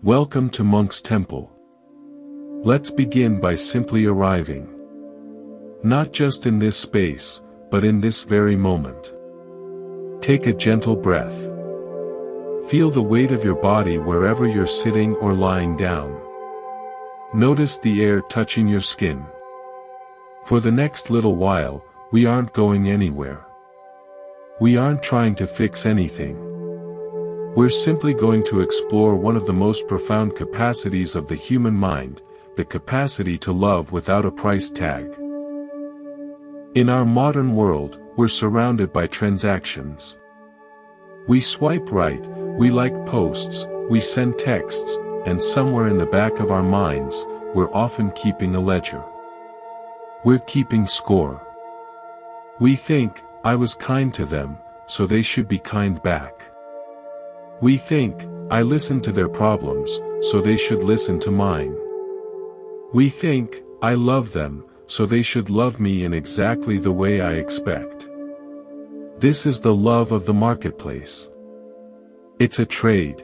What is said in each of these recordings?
Welcome to Monk's Temple. Let's begin by simply arriving. Not just in this space, but in this very moment. Take a gentle breath. Feel the weight of your body wherever you're sitting or lying down. Notice the air touching your skin. For the next little while, we aren't going anywhere. We aren't trying to fix anything. We're simply going to explore one of the most profound capacities of the human mind, the capacity to love without a price tag. In our modern world, we're surrounded by transactions. We swipe right, we like posts, we send texts, and somewhere in the back of our minds, we're often keeping a ledger. We're keeping score. We think, I was kind to them, so they should be kind back. We think, I listened to their problems, so they should listen to mine. We think, I love them, so they should love me in exactly the way I expect. This is the love of the marketplace. It's a trade.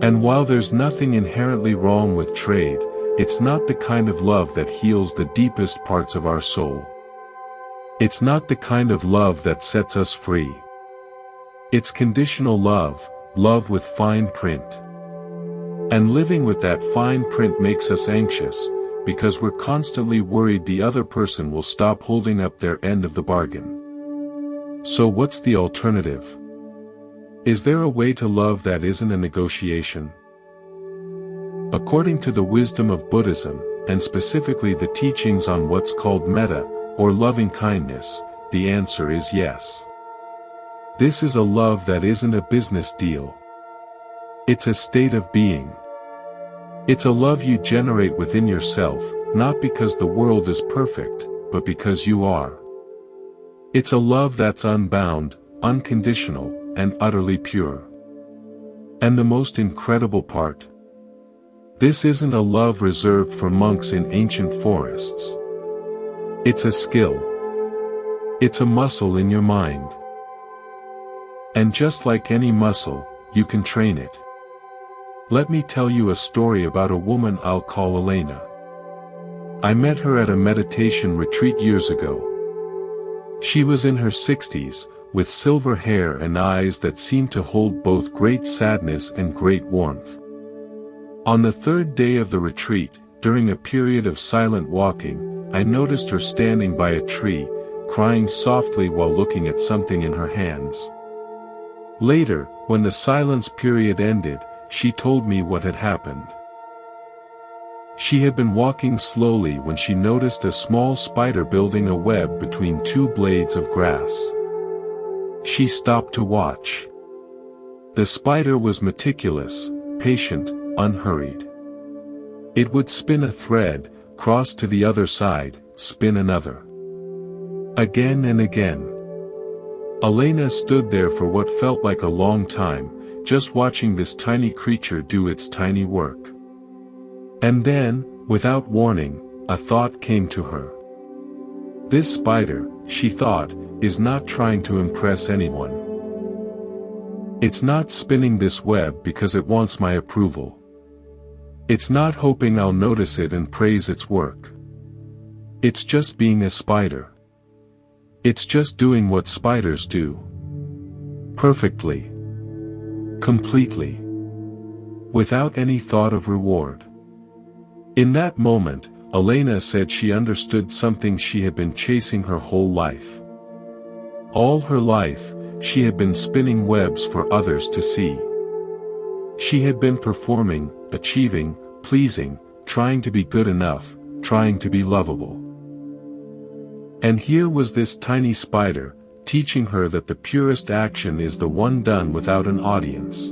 And while there's nothing inherently wrong with trade, it's not the kind of love that heals the deepest parts of our soul. It's not the kind of love that sets us free. It's conditional love, love with fine print. And living with that fine print makes us anxious, because we're constantly worried the other person will stop holding up their end of the bargain. So what's the alternative? Is there a way to love that isn't a negotiation? According to the wisdom of Buddhism, and specifically the teachings on what's called Metta, or loving kindness, the answer is yes. This is a love that isn't a business deal. It's a state of being. It's a love you generate within yourself, not because the world is perfect, but because you are. It's a love that's unbound, unconditional, and utterly pure. And the most incredible part? This isn't a love reserved for monks in ancient forests. It's a skill. It's a muscle in your mind. And just like any muscle, you can train it. Let me tell you a story about a woman I'll call Elena. I met her at a meditation retreat years ago. She was in her 60s, with silver hair and eyes that seemed to hold both great sadness and great warmth. On the third day of the retreat, during a period of silent walking, I noticed her standing by a tree, crying softly while looking at something in her hands. Later, when the silence period ended, she told me what had happened. She had been walking slowly when she noticed a small spider building a web between two blades of grass. She stopped to watch. The spider was meticulous, patient, unhurried. It would spin a thread, cross to the other side, spin another. Again and again. Elena stood there for what felt like a long time, just watching this tiny creature do its tiny work. And then, without warning, a thought came to her. This spider, she thought, is not trying to impress anyone. It's not spinning this web because it wants my approval. It's not hoping I'll notice it and praise its work. It's just being a spider. It's just doing what spiders do. Perfectly. Completely. Without any thought of reward. In that moment, Elena said she understood something she had been chasing her whole life. All her life, she had been spinning webs for others to see. She had been performing, achieving, pleasing, trying to be good enough, trying to be lovable. And here was this tiny spider, teaching her that the purest action is the one done without an audience.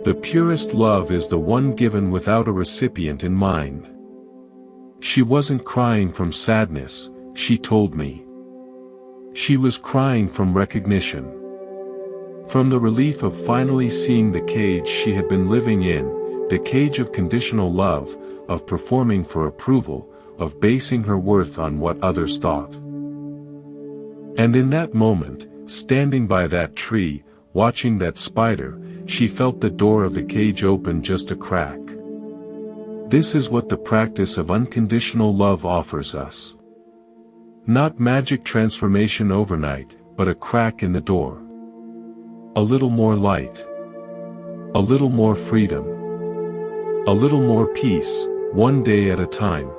The purest love is the one given without a recipient in mind. She wasn't crying from sadness, she told me. She was crying from recognition. From the relief of finally seeing the cage she had been living in, the cage of conditional love, of performing for approval, of basing her worth on what others thought. And in that moment, standing by that tree, watching that spider, she felt the door of the cage open just a crack. This is what the practice of unconditional love offers us. Not magic transformation overnight, but a crack in the door. A little more light. A little more freedom. A little more peace, one day at a time.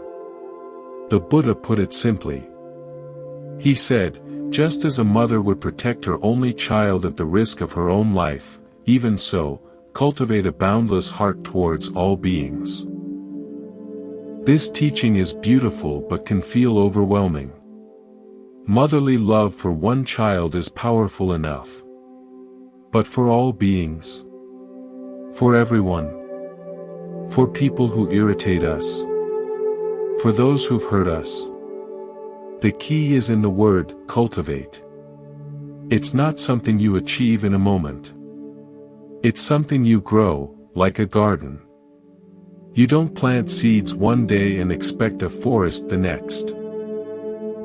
The Buddha put it simply. He said, just as a mother would protect her only child at the risk of her own life, even so, cultivate a boundless heart towards all beings. This teaching is beautiful but can feel overwhelming. Motherly love for one child is powerful enough. But for all beings? For everyone? For people who irritate us? For those who've hurt us? The key is in the word, cultivate. It's not something you achieve in a moment. It's something you grow, like a garden. You don't plant seeds one day and expect a forest the next.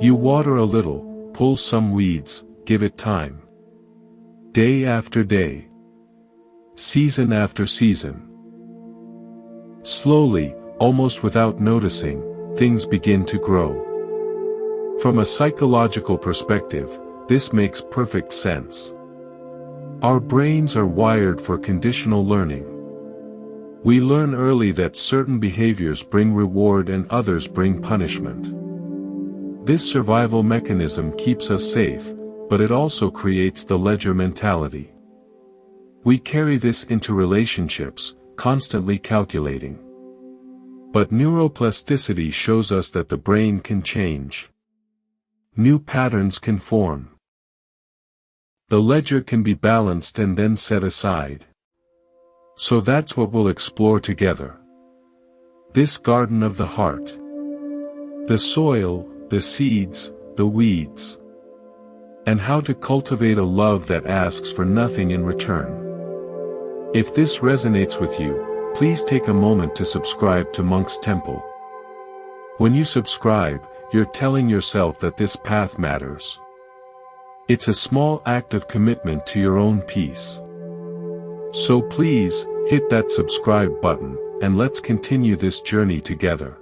You water a little, pull some weeds, give it time. Day after day. Season after season. Slowly, almost without noticing, things begin to grow. From a psychological perspective, this makes perfect sense. Our brains are wired for conditional learning. We learn early that certain behaviors bring reward and others bring punishment. This survival mechanism keeps us safe, but it also creates the ledger mentality. We carry this into relationships, constantly calculating. But neuroplasticity shows us that the brain can change. New patterns can form. The ledger can be balanced and then set aside. So that's what we'll explore together. This garden of the heart. The soil, the seeds, the weeds. And how to cultivate a love that asks for nothing in return. If this resonates with you, please take a moment to subscribe to Monk's Temple. When you subscribe, you're telling yourself that this path matters. It's a small act of commitment to your own peace. So please, hit that subscribe button, and let's continue this journey together.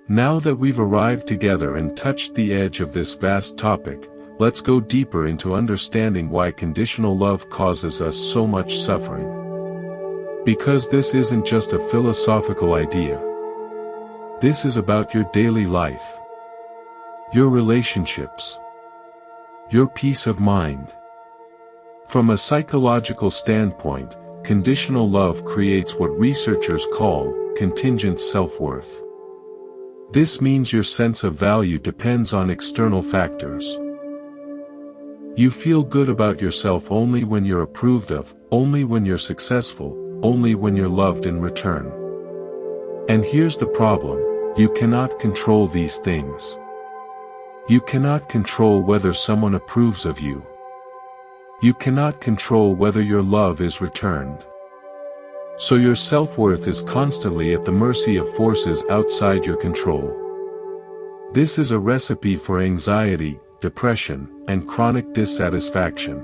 Now that we've arrived together and touched the edge of this vast topic, let's go deeper into understanding why conditional love causes us so much suffering. Because this isn't just a philosophical idea. This is about your daily life. Your relationships. Your peace of mind. From a psychological standpoint, conditional love creates what researchers call contingent self-worth. This means your sense of value depends on external factors. You feel good about yourself only when you're approved of, only when you're successful, only when you're loved in return. And here's the problem, you cannot control these things. You cannot control whether someone approves of you. You cannot control whether your love is returned. So your self-worth is constantly at the mercy of forces outside your control. This is a recipe for anxiety, depression, and chronic dissatisfaction.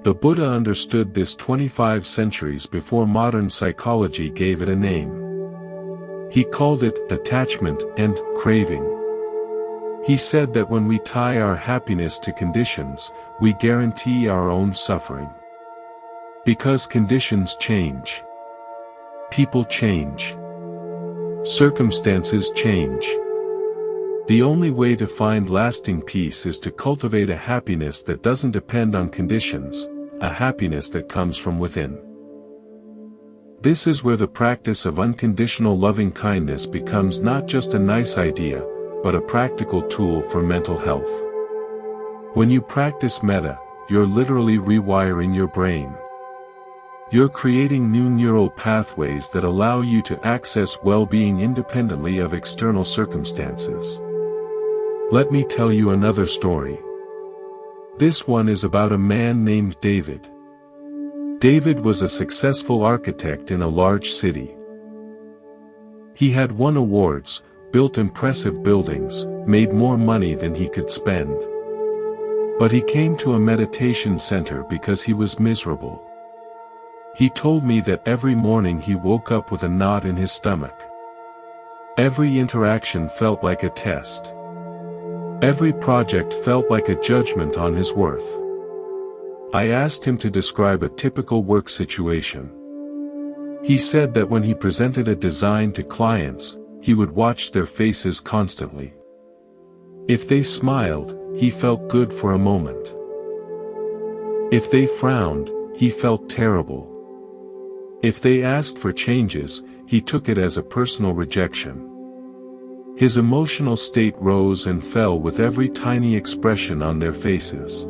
The Buddha understood this 25 centuries before modern psychology gave it a name. He called it attachment and craving. He said that when we tie our happiness to conditions, we guarantee our own suffering. Because conditions change. People change. Circumstances change. The only way to find lasting peace is to cultivate a happiness that doesn't depend on conditions, a happiness that comes from within. This is where the practice of unconditional loving-kindness becomes not just a nice idea, but a practical tool for mental health. When you practice metta, you're literally rewiring your brain. You're creating new neural pathways that allow you to access well-being independently of external circumstances. Let me tell you another story. This one is about a man named David. David was a successful architect in a large city. He had won awards, built impressive buildings, made more money than he could spend. But he came to a meditation center because he was miserable. He told me that every morning he woke up with a knot in his stomach. Every interaction felt like a test. Every project felt like a judgment on his worth. I asked him to describe a typical work situation. He said that when he presented a design to clients, he would watch their faces constantly. If they smiled, he felt good for a moment. If they frowned, he felt terrible. If they asked for changes, he took it as a personal rejection. His emotional state rose and fell with every tiny expression on their faces.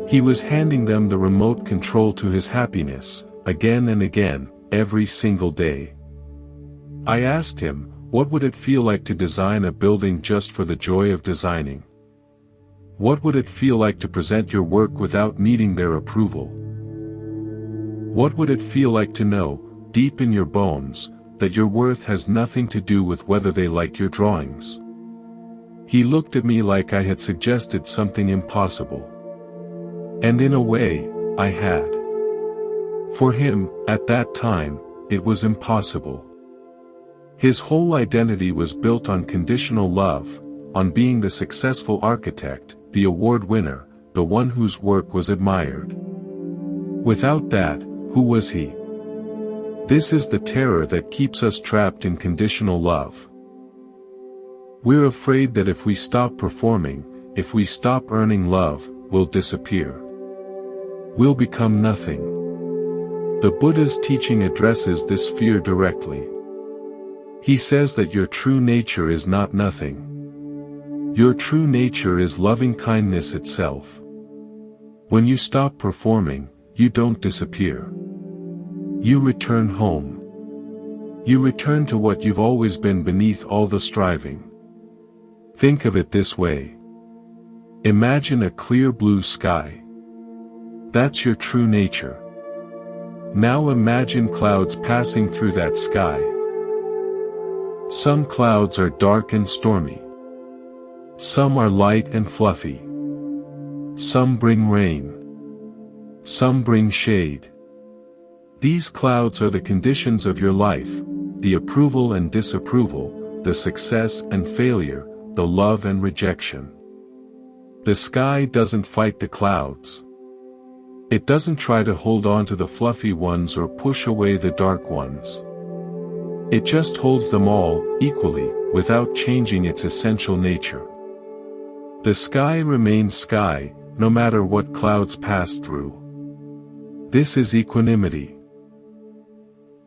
He was handing them the remote control to his happiness, again and again, every single day. I asked him, what would it feel like to design a building just for the joy of designing? What would it feel like to present your work without needing their approval? What would it feel like to know, deep in your bones, that your worth has nothing to do with whether they like your drawings? He looked at me like I had suggested something impossible. And in a way, I had. For him, at that time, it was impossible. His whole identity was built on conditional love, on being the successful architect, the award winner, the one whose work was admired. Without that, who was he? This is the terror that keeps us trapped in conditional love. We're afraid that if we stop performing, if we stop earning love, we'll disappear. We'll become nothing. The Buddha's teaching addresses this fear directly. He says that your true nature is not nothing. Your true nature is loving kindness itself. When you stop performing, you don't disappear. You return home. You return to what you've always been beneath all the striving. Think of it this way. Imagine a clear blue sky. That's your true nature. Now imagine clouds passing through that sky. Some clouds are dark and stormy. Some are light and fluffy. Some bring rain. Some bring shade. These clouds are the conditions of your life, the approval and disapproval, the success and failure, the love and rejection. The sky doesn't fight the clouds. It doesn't try to hold on to the fluffy ones or push away the dark ones. It just holds them all, equally, without changing its essential nature. The sky remains sky, no matter what clouds pass through. This is equanimity.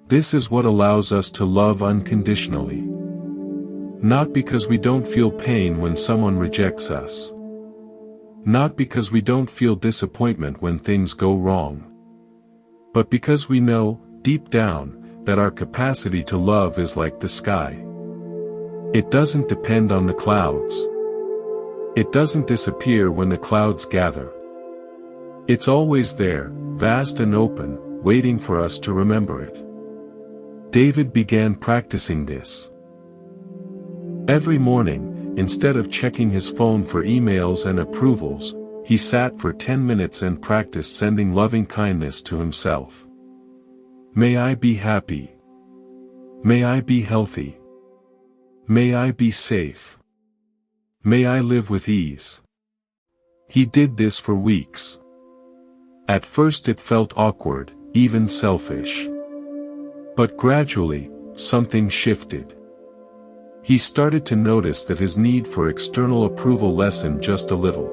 This is what allows us to love unconditionally. Not because we don't feel pain when someone rejects us. Not because we don't feel disappointment when things go wrong. But because we know, deep down, that our capacity to love is like the sky. It doesn't depend on the clouds. It doesn't disappear when the clouds gather. It's always there, vast and open, waiting for us to remember it. David began practicing this. Every morning, instead of checking his phone for emails and approvals, he sat for 10 minutes and practiced sending loving kindness to himself. May I be happy. May I be healthy. May I be safe. May I live with ease. He did this for weeks. At first it felt awkward, even selfish. But gradually, something shifted. He started to notice that his need for external approval lessened just a little.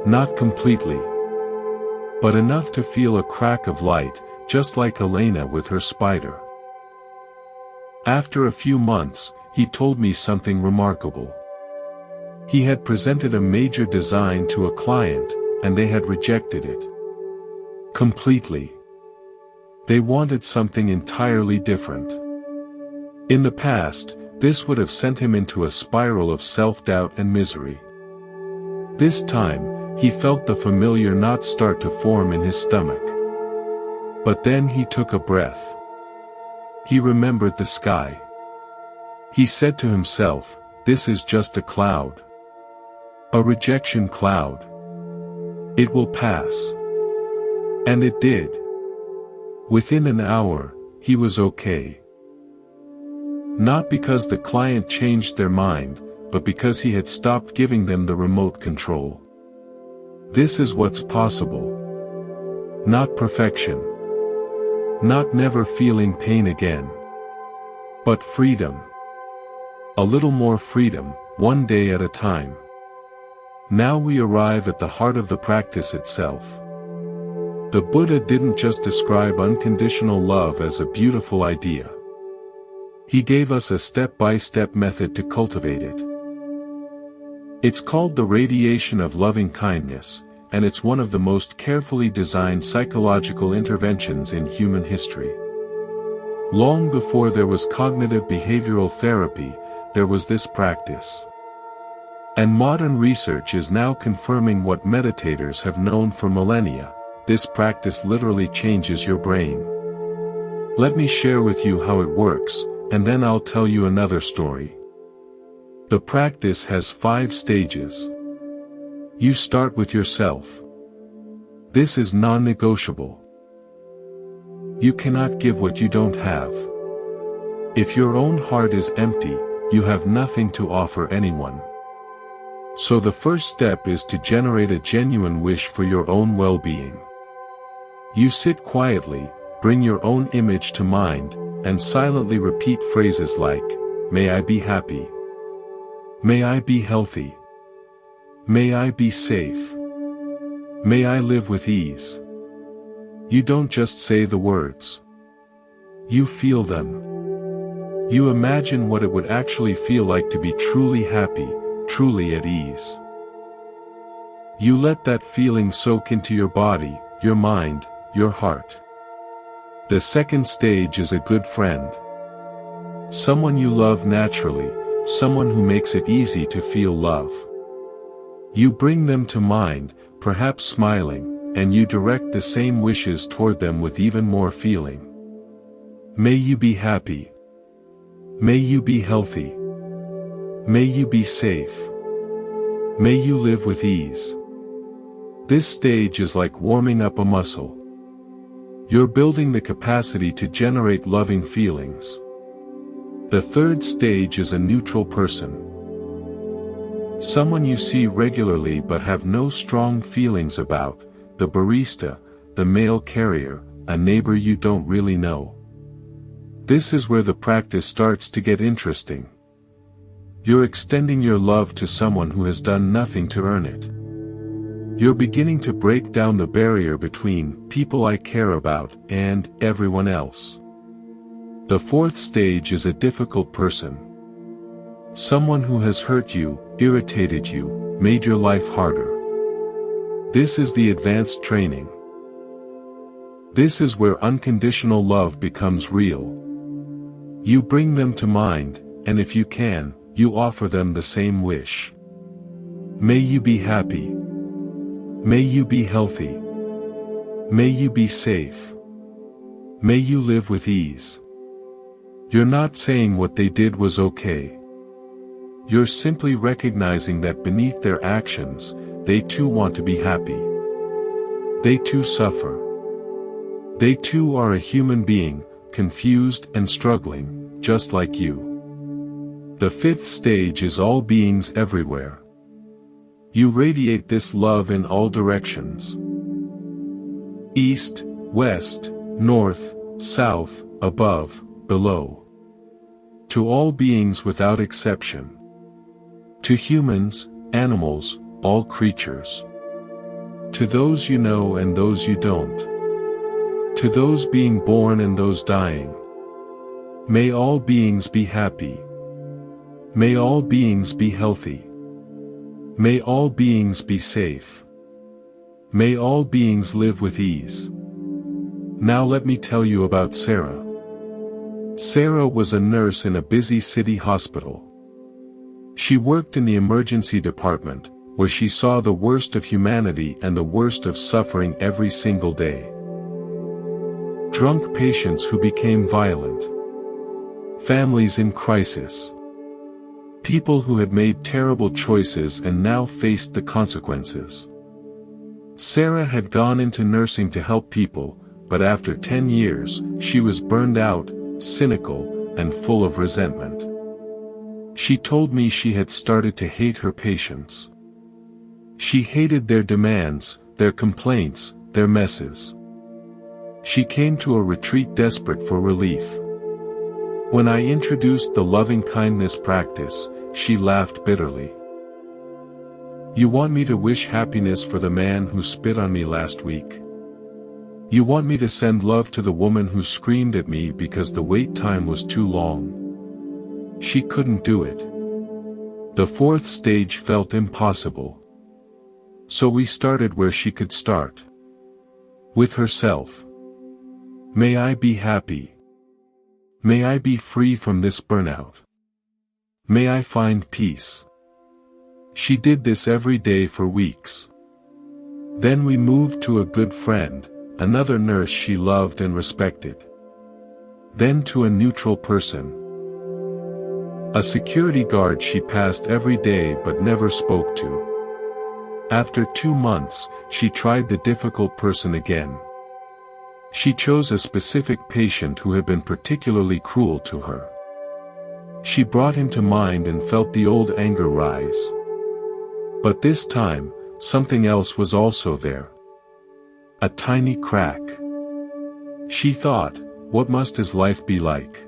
Not completely. But enough to feel a crack of light, just like Elena with her spider. After a few months, he told me something remarkable. He had presented a major design to a client, and they had rejected it. Completely. They wanted something entirely different. In the past, this would have sent him into a spiral of self-doubt and misery. This time, he felt the familiar knot start to form in his stomach. But then he took a breath. He remembered the sky. He said to himself, "This is just a cloud. A rejection cloud. It will pass. And it did. Within an hour, he was okay. Not because the client changed their mind, but because he had stopped giving them the remote control. This is what's possible. Not perfection. Not never feeling pain again. But freedom. A little more freedom, one day at a time. Now we arrive at the heart of the practice itself. The Buddha didn't just describe unconditional love as a beautiful idea. He gave us a step-by-step method to cultivate it. It's called the radiation of loving kindness, and it's one of the most carefully designed psychological interventions in human history. Long before there was cognitive behavioral therapy, there was this practice. And modern research is now confirming what meditators have known for millennia: this practice literally changes your brain. Let me share with you how it works, and then I'll tell you another story. The practice has 5 stages. You start with yourself. This is non-negotiable. You cannot give what you don't have. If your own heart is empty, you have nothing to offer anyone. So the first step is to generate a genuine wish for your own well-being. You sit quietly, bring your own image to mind, and silently repeat phrases like, "May I be happy. May I be healthy. May I be safe. May I live with ease." You don't just say the words. You feel them. You imagine what it would actually feel like to be truly happy, truly at ease. You let that feeling soak into your body, your mind, your heart. The second stage is a good friend. Someone you love naturally, someone who makes it easy to feel love. You bring them to mind, perhaps smiling, and you direct the same wishes toward them with even more feeling. May you be happy. May you be healthy. May you be safe. May you live with ease. This stage is like warming up a muscle. You're building the capacity to generate loving feelings. The third stage is a neutral person. Someone you see regularly but have no strong feelings about, the barista, the mail carrier, a neighbor you don't really know. This is where the practice starts to get interesting. You're extending your love to someone who has done nothing to earn it. You're beginning to break down the barrier between people I care about and everyone else. The fourth stage is a difficult person. Someone who has hurt you, irritated you, made your life harder. This is the advanced training. This is where unconditional love becomes real. You bring them to mind, and if you can, you offer them the same wish. May you be happy. May you be healthy. May you be safe. May you live with ease. You're not saying what they did was okay. You're simply recognizing that beneath their actions, they too want to be happy. They too suffer. They too are a human being, confused and struggling, just like you. The fifth stage is all beings everywhere. You radiate this love in all directions. East, west, north, south, above, below. To all beings without exception. To humans, animals, all creatures. To those you know and those you don't. To those being born and those dying. May all beings be happy. May all beings be healthy. May all beings be safe. May all beings live with ease. Now let me tell you about Sarah. Sarah was a nurse in a busy city hospital. She worked in the emergency department, where she saw the worst of humanity and the worst of suffering every single day. Drunk patients who became violent. Families in crisis. People who had made terrible choices and now faced the consequences. Sarah had gone into nursing to help people, but after 10 years, she was burned out, cynical, and full of resentment. She told me she had started to hate her patients. She hated their demands, their complaints, their messes. She came to a retreat desperate for relief. When I introduced the loving-kindness practice, she laughed bitterly. "You want me to wish happiness for the man who spit on me last week? You want me to send love to the woman who screamed at me because the wait time was too long?" She couldn't do it. The fourth stage felt impossible. So we started where she could start. With herself. May I be happy. May I be free from this burnout. May I find peace. She did this every day for weeks. Then we moved to a good friend, another nurse she loved and respected. Then to a neutral person. A security guard she passed every day but never spoke to. After 2 months, she tried the difficult person again. She chose a specific patient who had been particularly cruel to her. She brought him to mind and felt the old anger rise. But this time, something else was also there. A tiny crack. She thought, what must his life be like?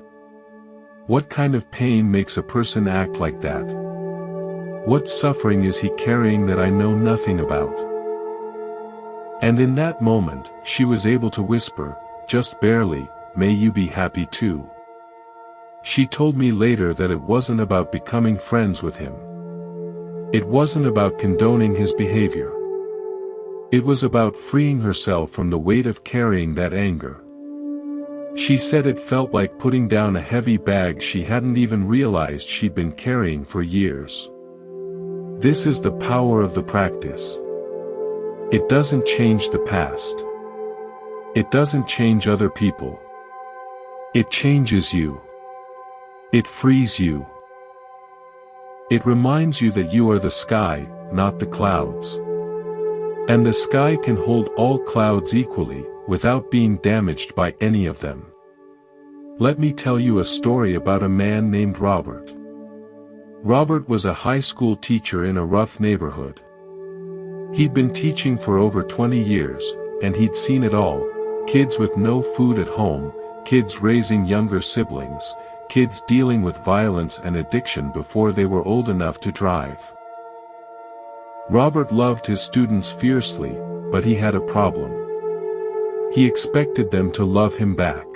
What kind of pain makes a person act like that? What suffering is he carrying that I know nothing about? And in that moment, she was able to whisper, just barely, "May you be happy too." She told me later that it wasn't about becoming friends with him. It wasn't about condoning his behavior. It was about freeing herself from the weight of carrying that anger. She said it felt like putting down a heavy bag she hadn't even realized she'd been carrying for years. This is the power of the practice. It doesn't change the past. It doesn't change other people. It changes you. It frees you. It reminds you that you are the sky, not the clouds. And the sky can hold all clouds equally, without being damaged by any of them. Let me tell you a story about a man named Robert. Robert was a high school teacher in a rough neighborhood. He'd been teaching for over 20 years, and he'd seen it all: kids with no food at home, kids raising younger siblings, kids dealing with violence and addiction before they were old enough to drive. Robert loved his students fiercely, but he had a problem. He expected them to love him back.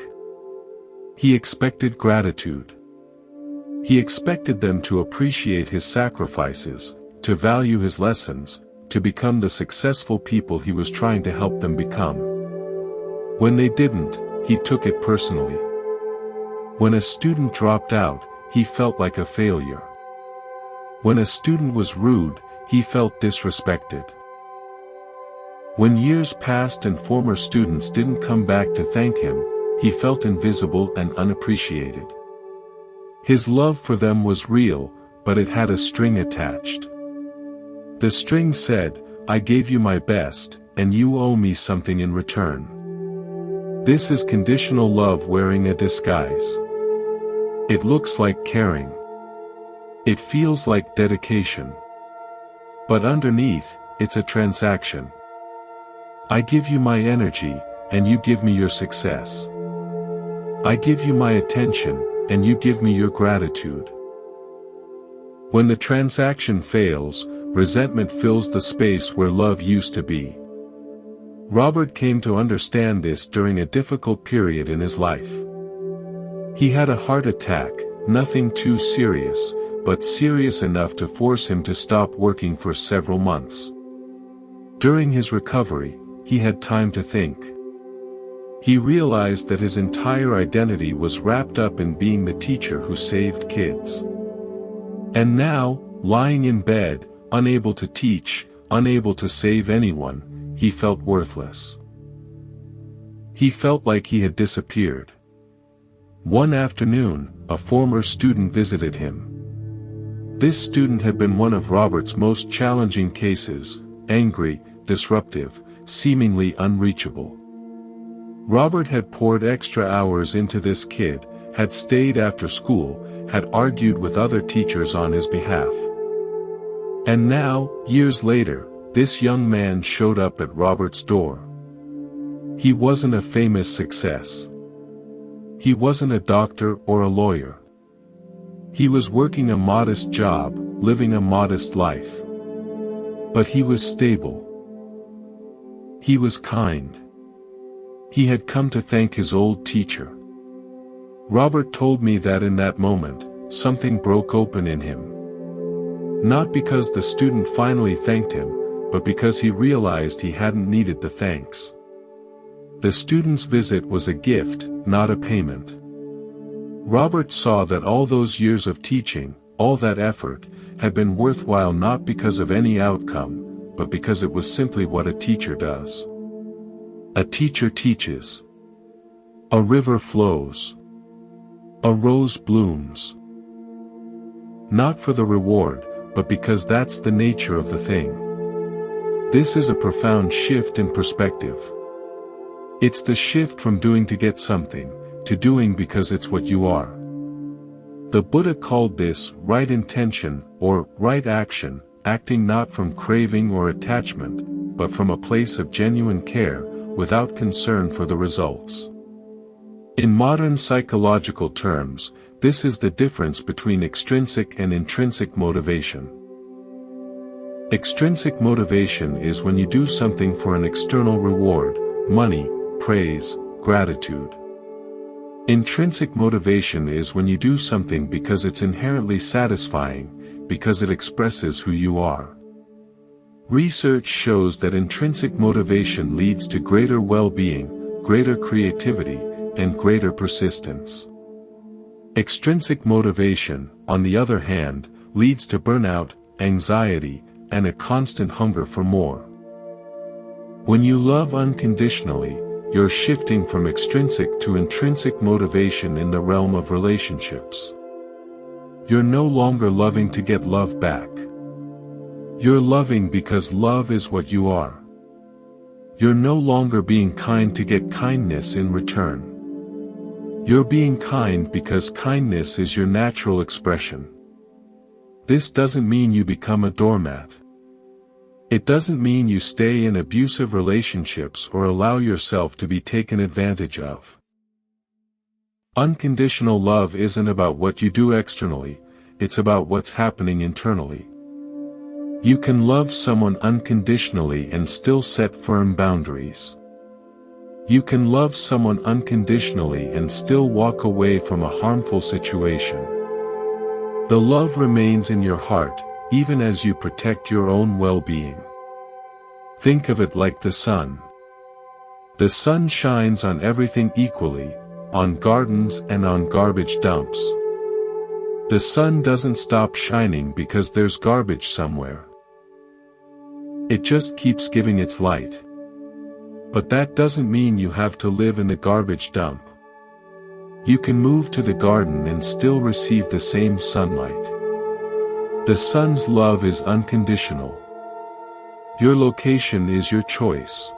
He expected gratitude. He expected them to appreciate his sacrifices, to value his lessons, to become the successful people he was trying to help them become. When they didn't, he took it personally. When a student dropped out, he felt like a failure. When a student was rude, he felt disrespected. When years passed and former students didn't come back to thank him, he felt invisible and unappreciated. His love for them was real, but it had a string attached. The string said, "I gave you my best, and you owe me something in return." This is conditional love wearing a disguise. It looks like caring. It feels like dedication. But underneath, it's a transaction. I give you my energy, and you give me your success. I give you my attention, and you give me your gratitude. When the transaction fails, resentment fills the space where love used to be. Robert came to understand this during a difficult period in his life. He had a heart attack, nothing too serious, but serious enough to force him to stop working for several months. During his recovery, he had time to think. He realized that his entire identity was wrapped up in being the teacher who saved kids. And now, lying in bed, unable to teach, unable to save anyone, he felt worthless. He felt like he had disappeared. One afternoon, a former student visited him. This student had been one of Robert's most challenging cases, angry, disruptive, seemingly unreachable. Robert had poured extra hours into this kid, had stayed after school, had argued with other teachers on his behalf. And now, years later, this young man showed up at Robert's door. He wasn't a famous success. He wasn't a doctor or a lawyer. He was working a modest job, living a modest life. But he was stable. He was kind. He had come to thank his old teacher. Robert told me that in that moment, something broke open in him. Not because the student finally thanked him, but because he realized he hadn't needed the thanks. The student's visit was a gift, not a payment. Robert saw that all those years of teaching, all that effort, had been worthwhile not because of any outcome, but because it was simply what a teacher does. A teacher teaches. A river flows. A rose blooms. Not for the reward, but because that's the nature of the thing. This is a profound shift in perspective. It's the shift from doing to get something, to doing because it's what you are. The Buddha called this right intention, or right action, acting not from craving or attachment, but from a place of genuine care, without concern for the results. In modern psychological terms, this is the difference between extrinsic and intrinsic motivation. Extrinsic motivation is when you do something for an external reward, money, praise, gratitude. Intrinsic motivation is when you do something because it's inherently satisfying, because it expresses who you are. Research shows that intrinsic motivation leads to greater well-being, greater creativity, and greater persistence. Extrinsic motivation, on the other hand, leads to burnout, anxiety, and a constant hunger for more. When you love unconditionally, you're shifting from extrinsic to intrinsic motivation in the realm of relationships. You're no longer loving to get love back. You're loving because love is what you are. You're no longer being kind to get kindness in return. You're being kind because kindness is your natural expression. This doesn't mean you become a doormat. It doesn't mean you stay in abusive relationships or allow yourself to be taken advantage of. Unconditional love isn't about what you do externally, it's about what's happening internally. You can love someone unconditionally and still set firm boundaries. You can love someone unconditionally and still walk away from a harmful situation. The love remains in your heart, even as you protect your own well-being. Think of it like the sun. The sun shines on everything equally, on gardens and on garbage dumps. The sun doesn't stop shining because there's garbage somewhere. It just keeps giving its light. But that doesn't mean you have to live in the garbage dump. You can move to the garden and still receive the same sunlight. The sun's love is unconditional. Your location is your choice.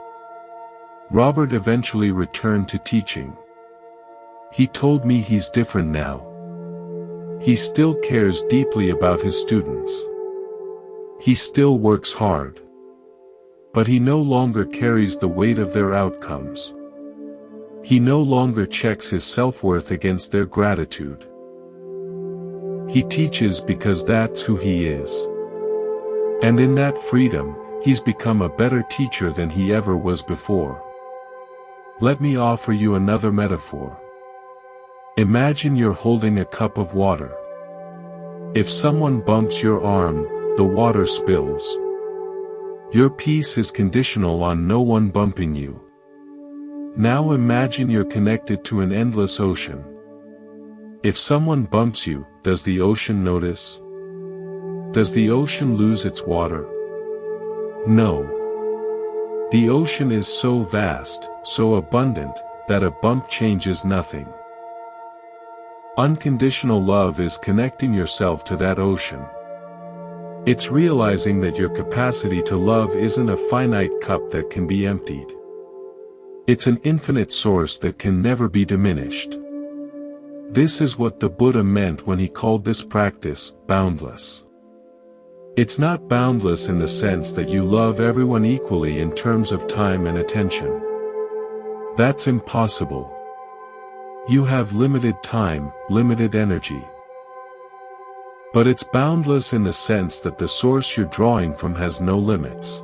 Robert eventually returned to teaching. He told me he's different now. He still cares deeply about his students. He still works hard. But he no longer carries the weight of their outcomes. He no longer checks his self-worth against their gratitude. He teaches because that's who he is. And in that freedom, he's become a better teacher than he ever was before. Let me offer you another metaphor. Imagine you're holding a cup of water. If someone bumps your arm, the water spills. Your peace is conditional on no one bumping you. Now imagine you're connected to an endless ocean. If someone bumps you, does the ocean notice? Does the ocean lose its water? No. The ocean is so vast, so abundant, that a bump changes nothing. Unconditional love is connecting yourself to that ocean. It's realizing that your capacity to love isn't a finite cup that can be emptied. It's an infinite source that can never be diminished. This is what the Buddha meant when he called this practice boundless. It's not boundless in the sense that you love everyone equally in terms of time and attention. That's impossible. You have limited time, limited energy. But it's boundless in the sense that the source you're drawing from has no limits.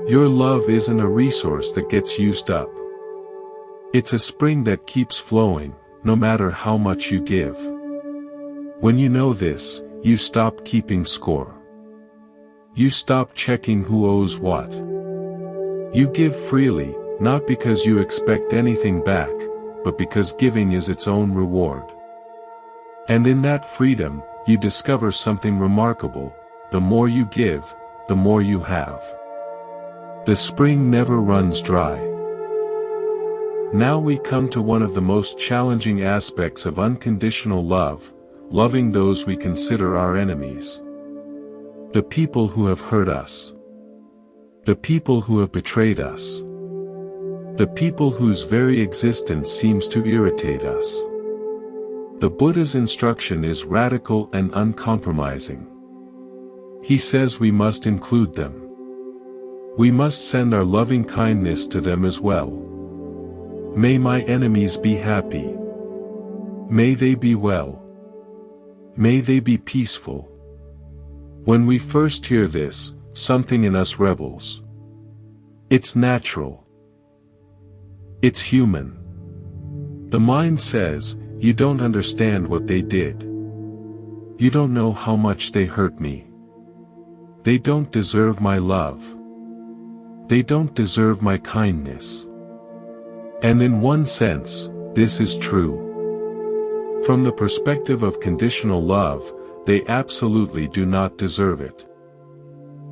Your love isn't a resource that gets used up. It's a spring that keeps flowing, no matter how much you give. When you know this, you stop keeping score. You stop checking who owes what. You give freely, not because you expect anything back, but because giving is its own reward. And in that freedom, you discover something remarkable: the more you give, the more you have. The spring never runs dry. Now we come to one of the most challenging aspects of unconditional love: loving those we consider our enemies. The people who have hurt us. The people who have betrayed us. The people whose very existence seems to irritate us. The Buddha's instruction is radical and uncompromising. He says we must include them. We must send our loving kindness to them as well. May my enemies be happy. May they be well. May they be peaceful. When we first hear this, something in us rebels. It's natural. It's human. The mind says, you don't understand what they did. You don't know how much they hurt me. They don't deserve my love. They don't deserve my kindness. And in one sense, this is true. From the perspective of conditional love, they absolutely do not deserve it.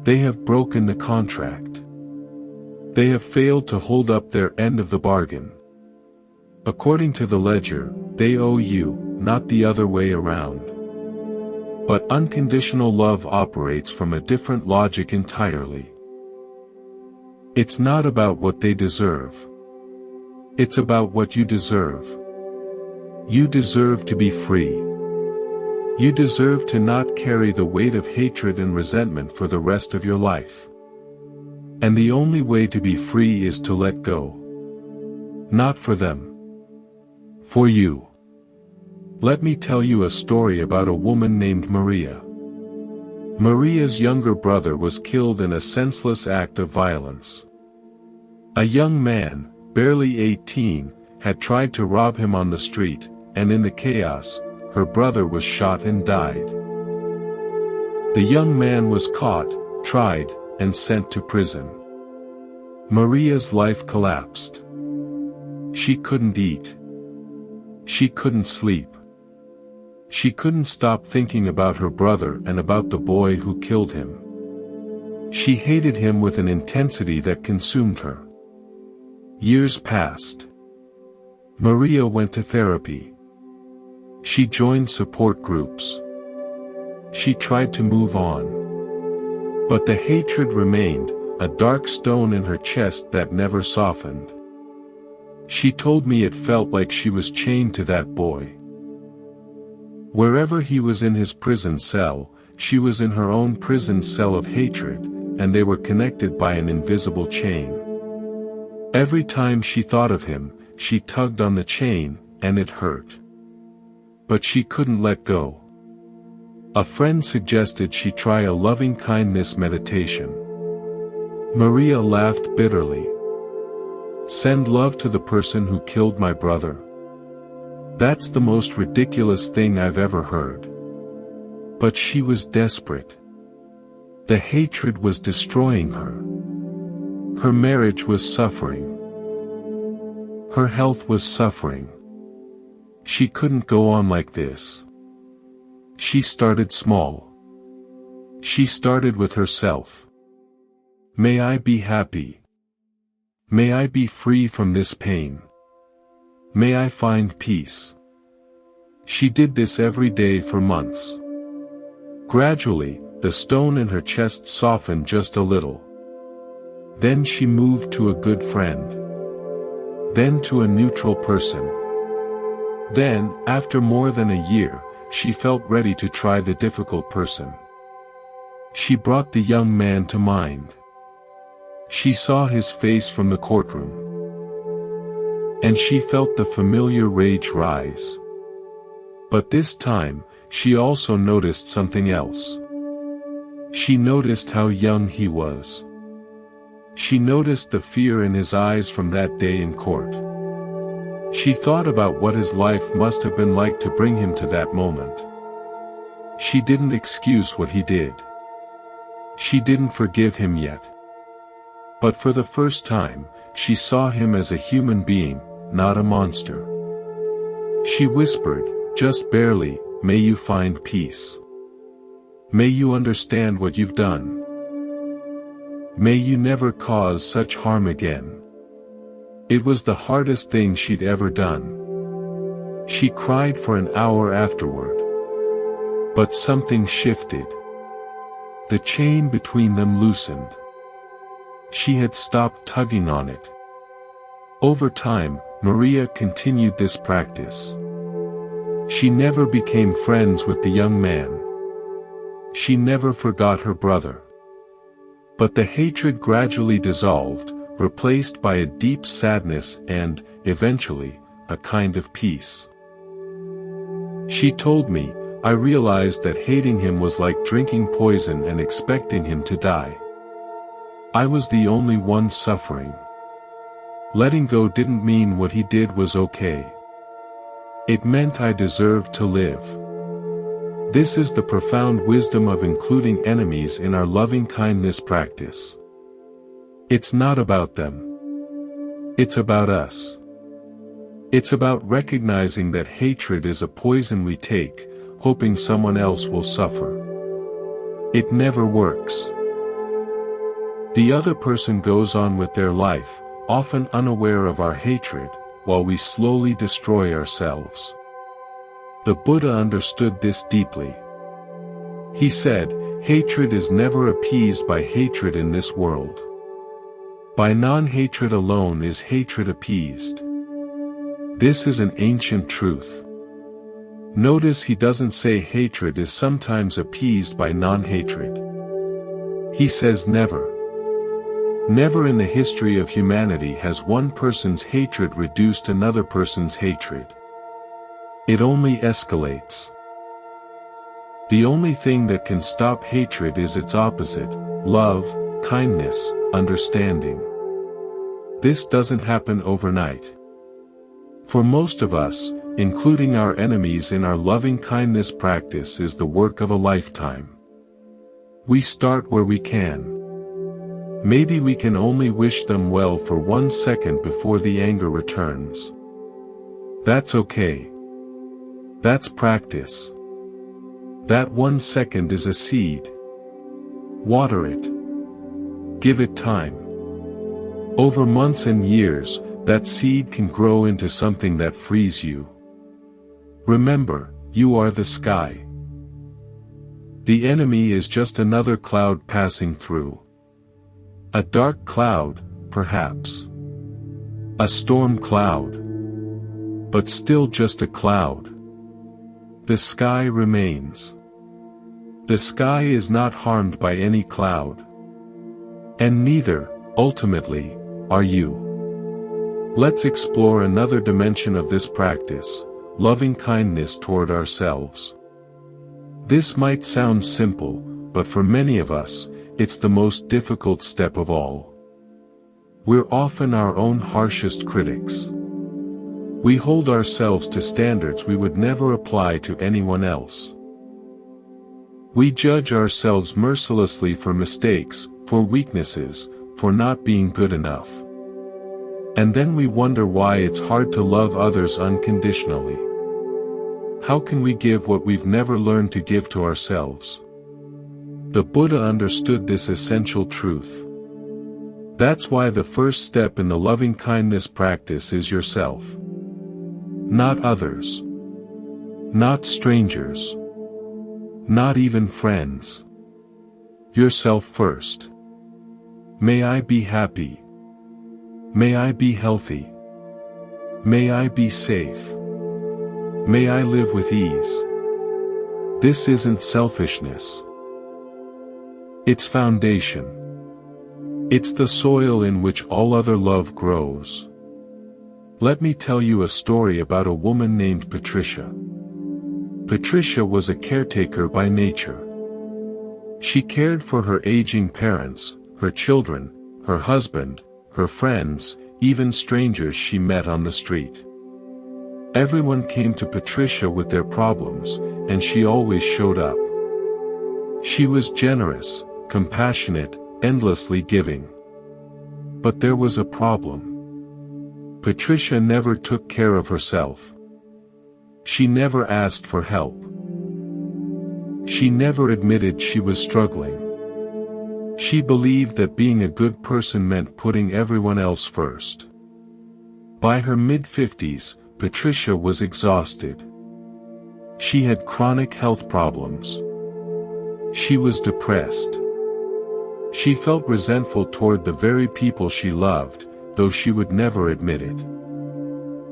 They have broken the contract. They have failed to hold up their end of the bargain. According to the ledger, they owe you, not the other way around. But unconditional love operates from a different logic entirely. It's not about what they deserve. It's about what you deserve. You deserve to be free. You deserve to not carry the weight of hatred and resentment for the rest of your life. And the only way to be free is to let go. Not for them. For you. Let me tell you a story about a woman named Maria. Maria's younger brother was killed in a senseless act of violence. A young man, barely 18, had tried to rob him on the street, and in the chaos, her brother was shot and died. The young man was caught, tried, and sent to prison. Maria's life collapsed. She couldn't eat. She couldn't sleep. She couldn't stop thinking about her brother and about the boy who killed him. She hated him with an intensity that consumed her. Years passed. Maria went to therapy. She joined support groups. She tried to move on. But the hatred remained, a dark stone in her chest that never softened. She told me it felt like she was chained to that boy. Wherever he was in his prison cell, she was in her own prison cell of hatred, and they were connected by an invisible chain. Every time she thought of him, she tugged on the chain, and it hurt. But she couldn't let go. A friend suggested she try a loving-kindness meditation. Maria laughed bitterly. Send love to the person who killed my brother? That's the most ridiculous thing I've ever heard. But she was desperate. The hatred was destroying her. Her marriage was suffering. Her health was suffering. She couldn't go on like this. She started small. She started with herself. May I be happy. May I be free from this pain. May I find peace. She did this every day for months. Gradually, the stone in her chest softened just a little. Then she moved to a good friend. Then to a neutral person. Then, after more than a year, she felt ready to try the difficult person. She brought the young man to mind. She saw his face from the courtroom. And she felt the familiar rage rise. But this time, she also noticed something else. She noticed how young he was. She noticed the fear in his eyes from that day in court. She thought about what his life must have been like to bring him to that moment. She didn't excuse what he did. She didn't forgive him yet. But for the first time, she saw him as a human being, not a monster. She whispered, just barely, "May you find peace. May you understand what you've done. May you never cause such harm again." It was the hardest thing she'd ever done. She cried for an hour afterward. But something shifted. The chain between them loosened. She had stopped tugging on it. Over time, Maria continued this practice. She never became friends with the young man. She never forgot her brother. But the hatred gradually dissolved, replaced by a deep sadness and, eventually, a kind of peace. She told me, "I realized that hating him was like drinking poison and expecting him to die. I was the only one suffering. Letting go didn't mean what he did was okay. It meant I deserved to live." This is the profound wisdom of including enemies in our loving-kindness practice. It's not about them. It's about us. It's about recognizing that hatred is a poison we take, hoping someone else will suffer. It never works. The other person goes on with their life, often unaware of our hatred, while we slowly destroy ourselves. The Buddha understood this deeply. He said, "Hatred is never appeased by hatred in this world. By non-hatred alone is hatred appeased." This is an ancient truth. Notice he doesn't say hatred is sometimes appeased by non-hatred. He says never. Never in the history of humanity has one person's hatred reduced another person's hatred. It only escalates. The only thing that can stop hatred is its opposite: love, kindness, understanding. This doesn't happen overnight. For most of us, including our enemies in our loving-kindness practice, is the work of a lifetime. We start where we can. Maybe we can only wish them well for 1 second before the anger returns. That's okay. That's practice. That 1 second is a seed. Water it. Give it time. Over months and years, that seed can grow into something that frees you. Remember, you are the sky. The enemy is just another cloud passing through. A dark cloud, perhaps. A storm cloud. But still just a cloud. The sky remains. The sky is not harmed by any cloud. And neither, ultimately, are you. Let's explore another dimension of this practice: loving kindness toward ourselves. This might sound simple, but for many of us, it's the most difficult step of all. We're often our own harshest critics. We hold ourselves to standards we would never apply to anyone else. We judge ourselves mercilessly for mistakes, for weaknesses, for not being good enough. And then we wonder why it's hard to love others unconditionally. How can we give what we've never learned to give to ourselves? The Buddha understood this essential truth. That's why the first step in the loving-kindness practice is yourself. Not others. Not strangers. Not even friends. Yourself first. May I be happy. May I be healthy. May I be safe. May I live with ease. This isn't selfishness. It's foundation. It's the soil in which all other love grows. Let me tell you a story about a woman named Patricia. Patricia was a caretaker by nature. She cared for her aging parents, her children, her husband, her friends, even strangers she met on the street. Everyone came to Patricia with their problems, and she always showed up. She was generous, compassionate, endlessly giving. But there was a problem. Patricia never took care of herself. She never asked for help. She never admitted she was struggling. She believed that being a good person meant putting everyone else first. By her mid-50s, Patricia was exhausted. She had chronic health problems. She was depressed. She felt resentful toward the very people she loved, though she would never admit it.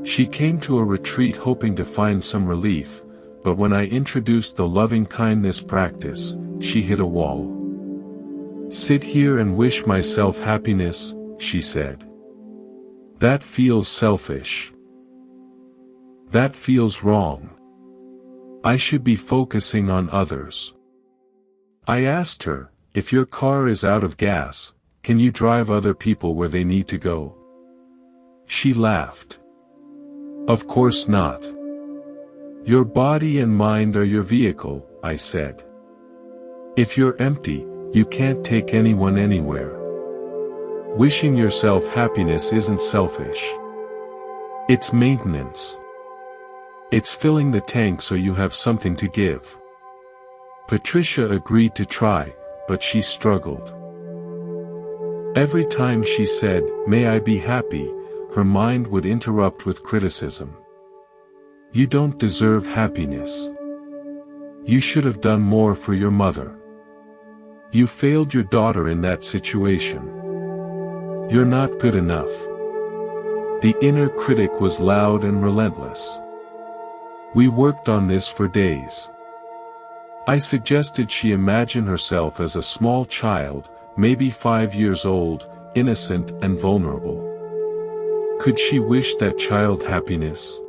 She came to a retreat hoping to find some relief, but when I introduced the loving-kindness practice, she hit a wall. "Sit here and wish myself happiness," she said. "That feels selfish. That feels wrong. I should be focusing on others." I asked her, "If your car is out of gas, can you drive other people where they need to go?" She laughed. "Of course not. Your body and mind are your vehicle," I said. "If you're empty, you can't take anyone anywhere. Wishing yourself happiness isn't selfish. It's maintenance. It's filling the tank so you have something to give." Patricia agreed to try, but she struggled. Every time she said, "May I be happy," her mind would interrupt with criticism. "You don't deserve happiness. You should have done more for your mother. You failed your daughter in that situation. You're not good enough." The inner critic was loud and relentless. We worked on this for days. I suggested she imagine herself as a small child, maybe 5 years old, innocent and vulnerable. Could she wish that child happiness?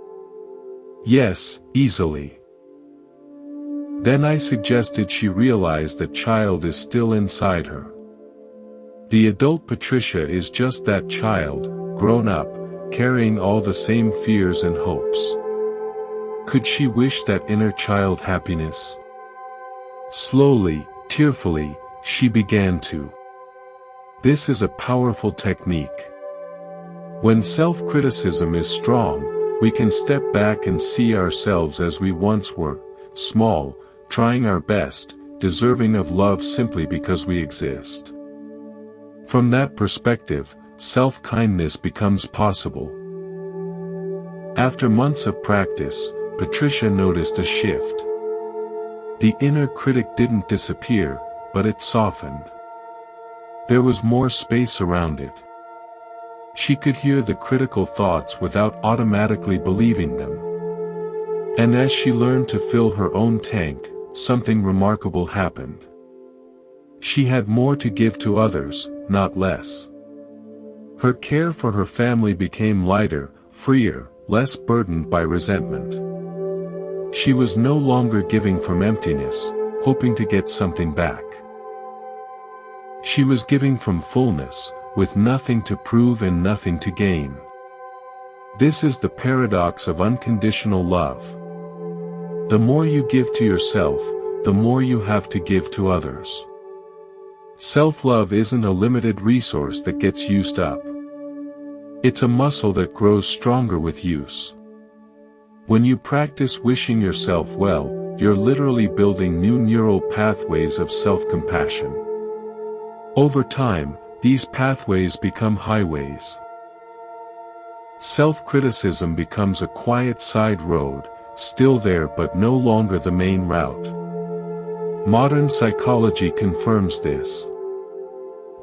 Yes, easily. Then I suggested she realize that child is still inside her. The adult Patricia is just that child, grown up, carrying all the same fears and hopes. Could she wish that inner child happiness? Slowly, tearfully, she began to. This is a powerful technique. When self-criticism is strong, we can step back and see ourselves as we once were, small, trying our best, deserving of love simply because we exist. From that perspective, self-kindness becomes possible. After months of practice, Patricia noticed a shift. The inner critic didn't disappear, but it softened. There was more space around it. She could hear the critical thoughts without automatically believing them. And as she learned to fill her own tank, something remarkable happened. She had more to give to others, not less. Her care for her family became lighter, freer, less burdened by resentment. She was no longer giving from emptiness, hoping to get something back. She was giving from fullness, with nothing to prove and nothing to gain. This is the paradox of unconditional love. The more you give to yourself, the more you have to give to others. Self-love isn't a limited resource that gets used up. It's a muscle that grows stronger with use. When you practice wishing yourself well, you're literally building new neural pathways of self-compassion. Over time, these pathways become highways. Self-criticism becomes a quiet side road, still there but no longer the main route. Modern psychology confirms this.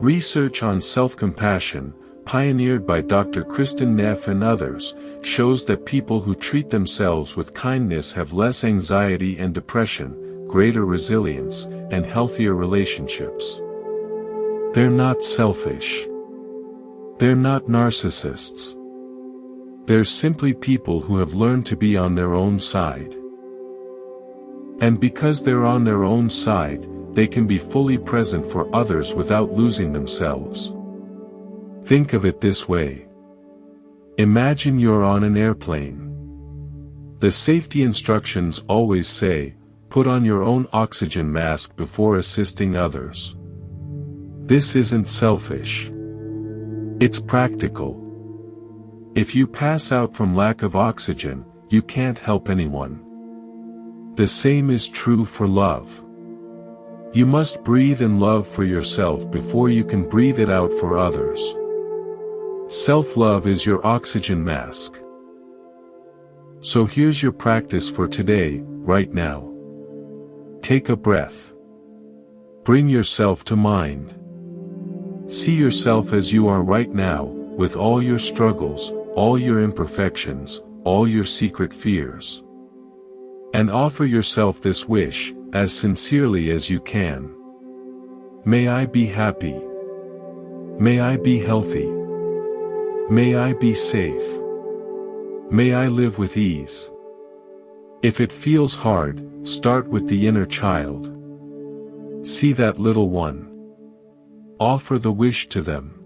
Research on self-compassion, pioneered by Dr. Kristin Neff and others, shows that people who treat themselves with kindness have less anxiety and depression, greater resilience, and healthier relationships. They're not selfish. They're not narcissists. They're simply people who have learned to be on their own side. And because they're on their own side, they can be fully present for others without losing themselves. Think of it this way. Imagine you're on an airplane. The safety instructions always say, put on your own oxygen mask before assisting others. This isn't selfish. It's practical. If you pass out from lack of oxygen, you can't help anyone. The same is true for love. You must breathe in love for yourself before you can breathe it out for others. Self-love is your oxygen mask. So here's your practice for today, right now. Take a breath. Bring yourself to mind. See yourself as you are right now, with all your struggles, all your imperfections, all your secret fears. And offer yourself this wish, as sincerely as you can. May I be happy. May I be healthy. May I be safe. May I live with ease. If it feels hard, start with the inner child. See that little one. Offer the wish to them.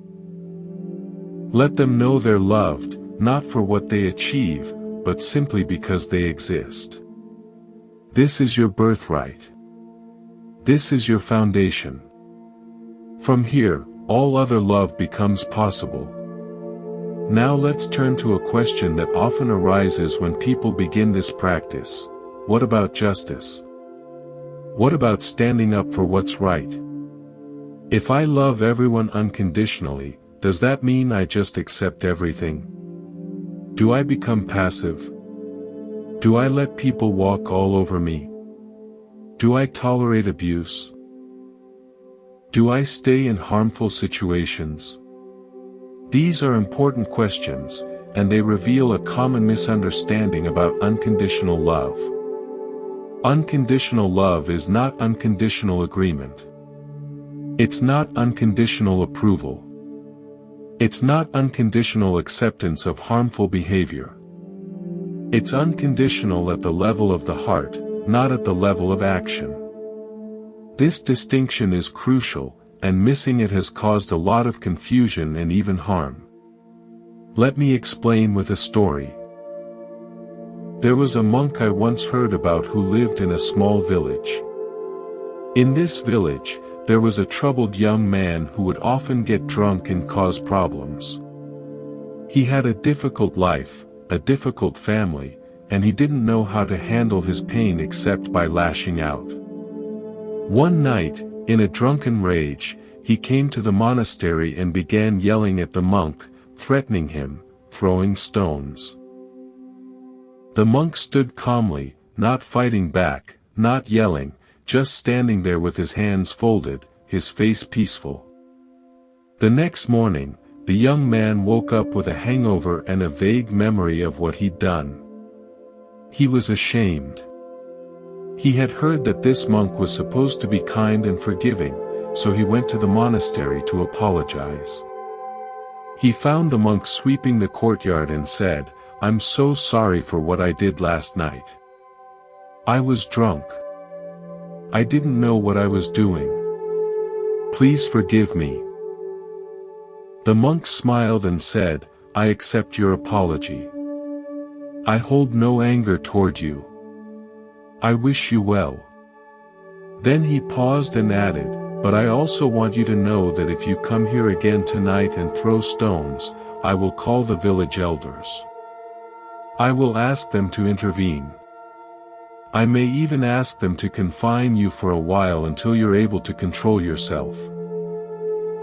Let them know they're loved, not for what they achieve, but simply because they exist. This is your birthright. This is your foundation. From here, all other love becomes possible. Now let's turn to a question that often arises when people begin this practice. What about justice? What about standing up for what's right? If I love everyone unconditionally, does that mean I just accept everything? Do I become passive? Do I let people walk all over me? Do I tolerate abuse? Do I stay in harmful situations? These are important questions, and they reveal a common misunderstanding about unconditional love. Unconditional love is not unconditional agreement. It's not unconditional approval. It's not unconditional acceptance of harmful behavior. It's unconditional at the level of the heart, not at the level of action. This distinction is crucial, and missing it has caused a lot of confusion and even harm. Let me explain with a story. There was a monk I once heard about who lived in a small village. In this village, there was a troubled young man who would often get drunk and cause problems. He had a difficult life, a difficult family, and he didn't know how to handle his pain except by lashing out. One night, in a drunken rage, he came to the monastery and began yelling at the monk, threatening him, throwing stones. The monk stood calmly, not fighting back, not yelling, just standing there with his hands folded, his face peaceful. The next morning, the young man woke up with a hangover and a vague memory of what he'd done. He was ashamed. He had heard that this monk was supposed to be kind and forgiving, so he went to the monastery to apologize. He found the monk sweeping the courtyard and said, "I'm so sorry for what I did last night. I was drunk. I didn't know what I was doing. Please forgive me." The monk smiled and said, "I accept your apology. I hold no anger toward you. I wish you well." Then he paused and added, "But I also want you to know that if you come here again tonight and throw stones, I will call the village elders. I will ask them to intervene. I may even ask them to confine you for a while until you're able to control yourself."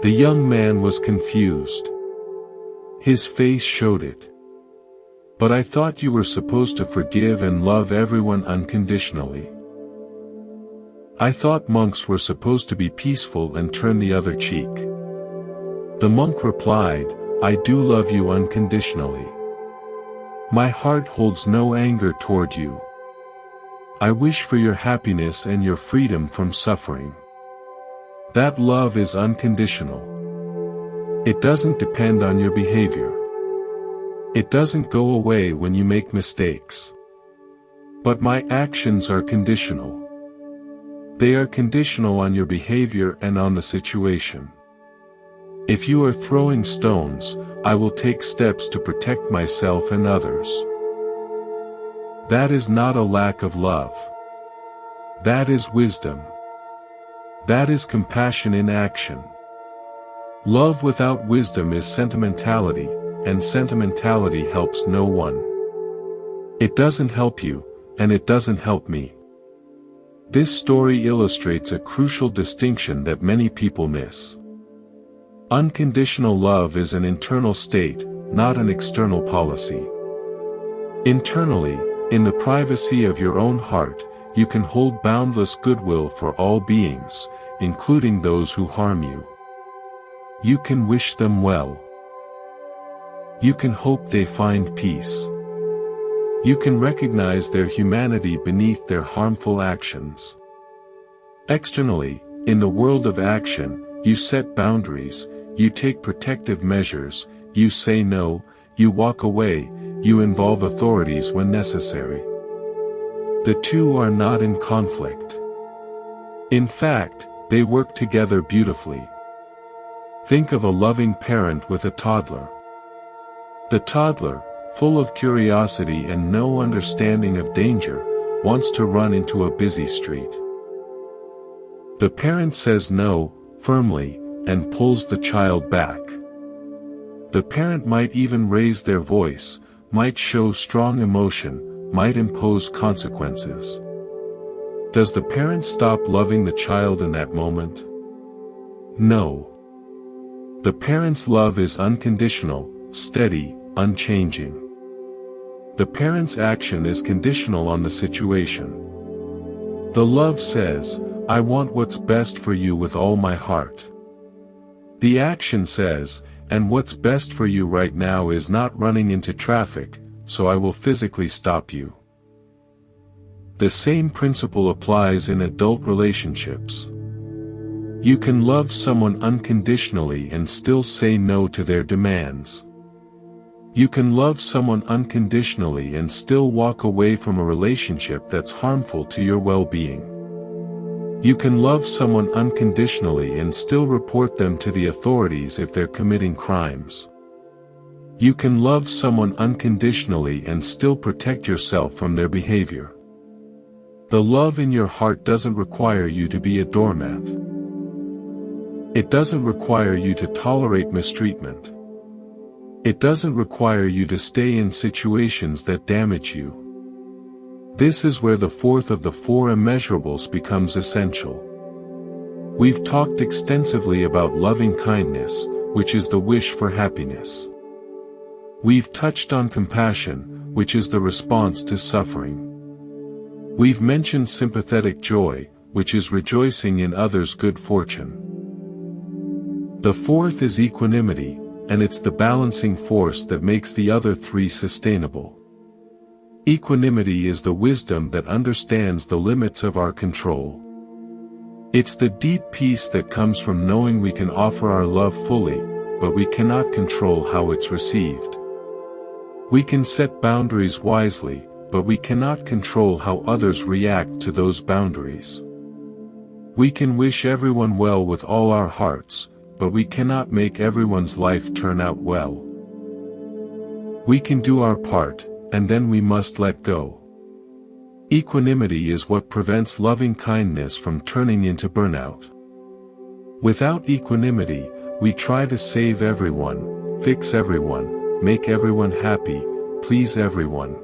The young man was confused. His face showed it. "But I thought you were supposed to forgive and love everyone unconditionally." I thought monks were supposed to be peaceful and turn the other cheek. The monk replied, I do love you unconditionally. My heart holds no anger toward you. I wish for your happiness and your freedom from suffering. That love is unconditional. It doesn't depend on your behavior. It doesn't go away when you make mistakes. But my actions are conditional. They are conditional on your behavior and on the situation. If you are throwing stones, I will take steps to protect myself and others. That is not a lack of love. That is wisdom. That is compassion in action. Love without wisdom is sentimentality, and sentimentality helps no one. It doesn't help you, and it doesn't help me. This story illustrates a crucial distinction that many people miss. Unconditional love is an internal state, not an external policy. Internally, in the privacy of your own heart, you can hold boundless goodwill for all beings, including those who harm you. You can wish them well. You can hope they find peace. You can recognize their humanity beneath their harmful actions. Externally, in the world of action, you set boundaries, you take protective measures, you say no, you walk away, you involve authorities when necessary. The two are not in conflict. In fact, they work together beautifully. Think of a loving parent with a toddler. The toddler, full of curiosity and no understanding of danger, wants to run into a busy street. The parent says no, firmly, and pulls the child back. The parent might even raise their voice, might show strong emotion, might impose consequences. Does the parent stop loving the child in that moment? No. The parent's love is unconditional, steady, unchanging. The parent's action is conditional on the situation. The love says, I want what's best for you with all my heart. The action says, and what's best for you right now is not running into traffic, so I will physically stop you. The same principle applies in adult relationships. You can love someone unconditionally and still say no to their demands. You can love someone unconditionally and still walk away from a relationship that's harmful to your well-being. You can love someone unconditionally and still report them to the authorities if they're committing crimes. You can love someone unconditionally and still protect yourself from their behavior. The love in your heart doesn't require you to be a doormat. It doesn't require you to tolerate mistreatment. It doesn't require you to stay in situations that damage you. This is where the fourth of the four immeasurables becomes essential. We've talked extensively about loving kindness, which is the wish for happiness. We've touched on compassion, which is the response to suffering. We've mentioned sympathetic joy, which is rejoicing in others' good fortune. The fourth is equanimity, and it's the balancing force that makes the other three sustainable. Equanimity is the wisdom that understands the limits of our control. It's the deep peace that comes from knowing we can offer our love fully, but we cannot control how it's received. We can set boundaries wisely, but we cannot control how others react to those boundaries. We can wish everyone well with all our hearts, but we cannot make everyone's life turn out well. We can do our part, and then we must let go. Equanimity is what prevents loving kindness from turning into burnout. Without equanimity, we try to save everyone, fix everyone, make everyone happy, please everyone.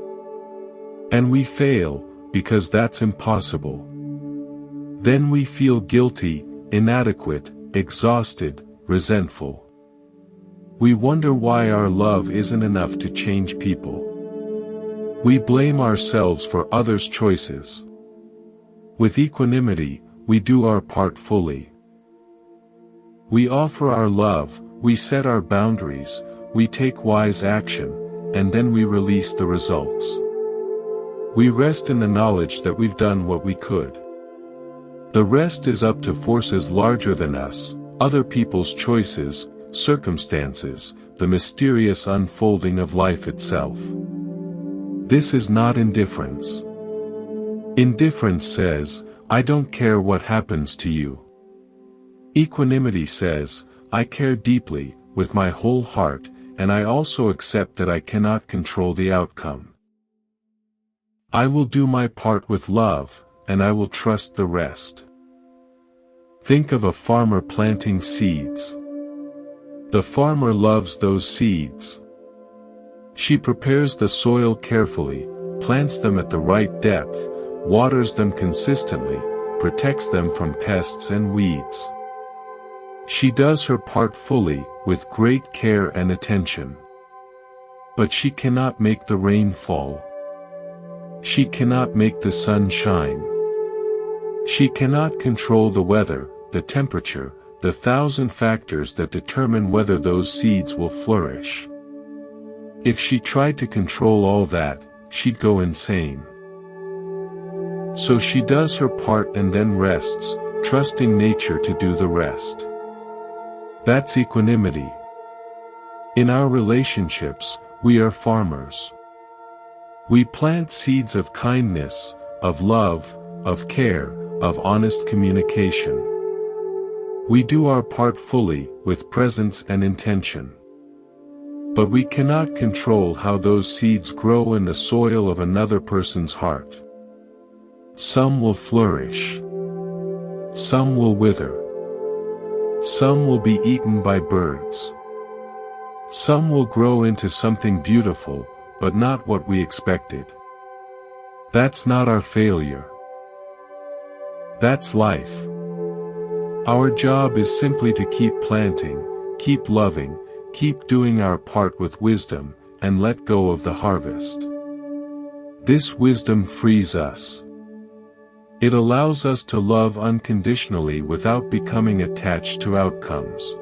And we fail, because that's impossible. Then we feel guilty, inadequate, exhausted, resentful. We wonder why our love isn't enough to change people. We blame ourselves for others' choices. With equanimity, we do our part fully. We offer our love, we set our boundaries, we take wise action, and then we release the results. We rest in the knowledge that we've done what we could. The rest is up to forces larger than us, other people's choices, circumstances, the mysterious unfolding of life itself. This is not indifference. Indifference says, I don't care what happens to you. Equanimity says, I care deeply, with my whole heart, and I also accept that I cannot control the outcome. I will do my part with love, and I will trust the rest. Think of a farmer planting seeds. The farmer loves those seeds. She prepares the soil carefully, plants them at the right depth, waters them consistently, protects them from pests and weeds. She does her part fully, with great care and attention. But she cannot make the rain fall. She cannot make the sun shine. She cannot control the weather, the temperature, the 1,000 factors that determine whether those seeds will flourish. If she tried to control all that, she'd go insane. So she does her part and then rests, trusting nature to do the rest. That's equanimity. In our relationships, we are farmers. We plant seeds of kindness, of love, of care, of honest communication. We do our part fully, with presence and intention. But we cannot control how those seeds grow in the soil of another person's heart. Some will flourish. Some will wither. Some will be eaten by birds. Some will grow into something beautiful, but not what we expected. That's not our failure. That's life. Our job is simply to keep planting, keep loving, keep doing our part with wisdom, and let go of the harvest. This wisdom frees us. It allows us to love unconditionally without becoming attached to outcomes.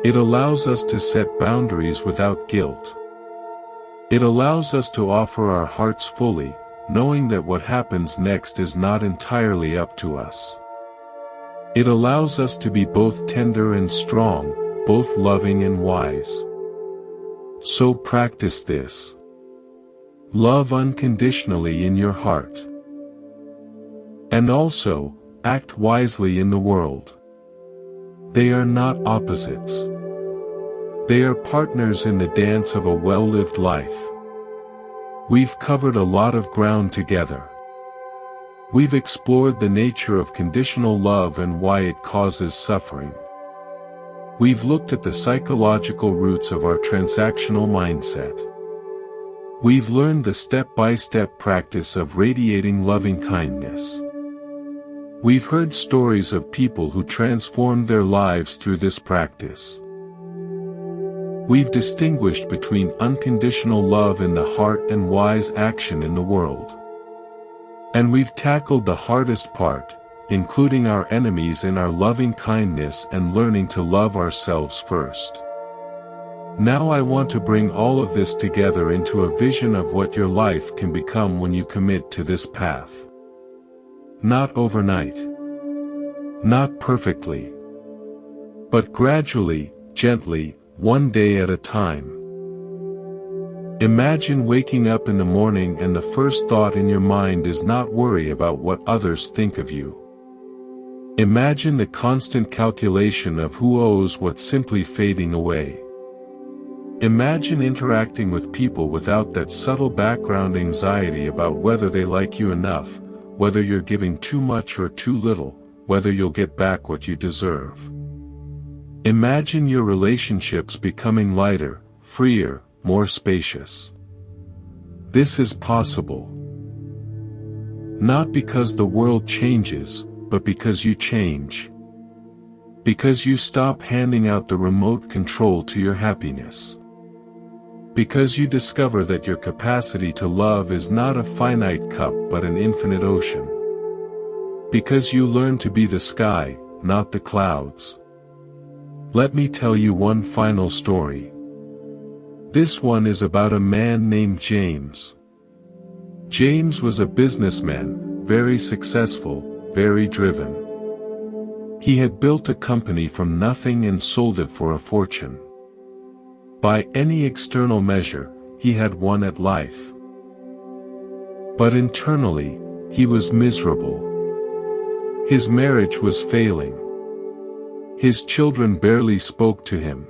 It allows us to set boundaries without guilt. It allows us to offer our hearts fully, knowing that what happens next is not entirely up to us. It allows us to be both tender and strong, both loving and wise. So practice this. Love unconditionally in your heart. And also, act wisely in the world. They are not opposites. They are partners in the dance of a well-lived life. We've covered a lot of ground together. We've explored the nature of conditional love and why it causes suffering. We've looked at the psychological roots of our transactional mindset. We've learned the step-by-step practice of radiating loving kindness. We've heard stories of people who transformed their lives through this practice. We've distinguished between unconditional love in the heart and wise action in the world. And we've tackled the hardest part, including our enemies in our loving kindness and learning to love ourselves first. Now I want to bring all of this together into a vision of what your life can become when you commit to this path. Not overnight. Not perfectly. But gradually, gently, one day at a time. Imagine waking up in the morning and the first thought in your mind is not worry about what others think of you. Imagine the constant calculation of who owes what simply fading away. Imagine interacting with people without that subtle background anxiety about whether they like you enough, whether you're giving too much or too little, whether you'll get back what you deserve. Imagine your relationships becoming lighter, freer, more spacious. This is possible. Not because the world changes, but because you change. Because you stop handing out the remote control to your happiness. Because you discover that your capacity to love is not a finite cup but an infinite ocean. Because you learn to be the sky, not the clouds. Let me tell you one final story. This one is about a man named James. James was a businessman, very successful, very driven. He had built a company from nothing and sold it for a fortune. By any external measure, he had won at life. But internally, he was miserable. His marriage was failing. His children barely spoke to him.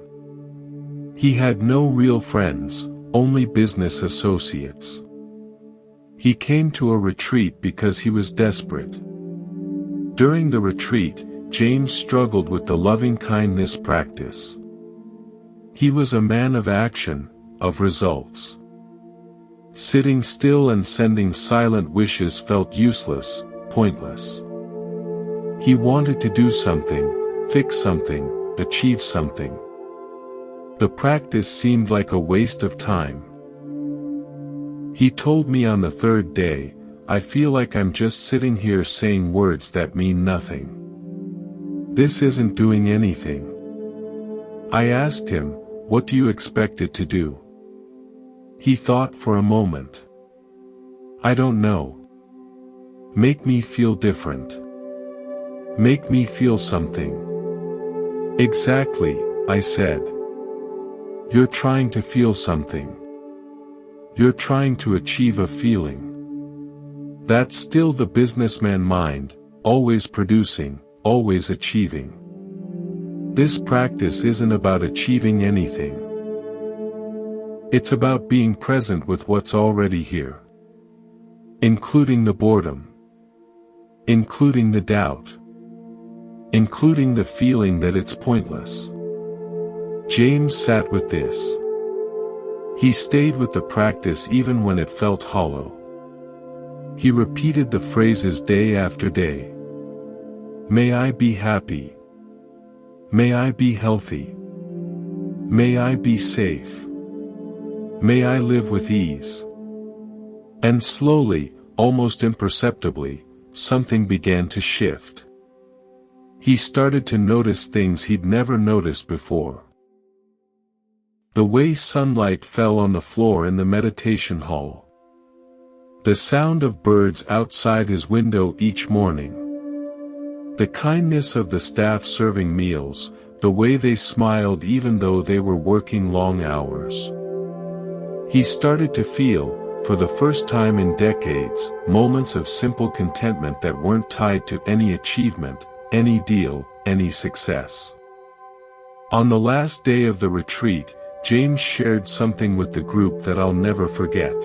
He had no real friends, only business associates. He came to a retreat because he was desperate. During the retreat, James struggled with the loving-kindness practice. He was a man of action, of results. Sitting still and sending silent wishes felt useless, pointless. He wanted to do something, fix something, achieve something. The practice seemed like a waste of time. He told me on the third day, "I feel like I'm just sitting here saying words that mean nothing. This isn't doing anything." I asked him, "What do you expect it to do?" He thought for a moment. "I don't know. Make me feel different. Make me feel something." "Exactly," I said. "You're trying to feel something. You're trying to achieve a feeling. That's still the businessman mind, always producing, always achieving. This practice isn't about achieving anything. It's about being present with what's already here. Including the boredom. Including the doubt. Including the feeling that it's pointless." James sat with this. He stayed with the practice even when it felt hollow. He repeated the phrases day after day. May I be happy. May I be healthy. May I be safe. May I live with ease. And slowly, almost imperceptibly, something began to shift. He started to notice things he'd never noticed before. The way sunlight fell on the floor in the meditation hall. The sound of birds outside his window each morning. The kindness of the staff serving meals, the way they smiled even though they were working long hours. He started to feel, for the first time in decades, moments of simple contentment that weren't tied to any achievement, any deal, any success. On the last day of the retreat, James shared something with the group that I'll never forget.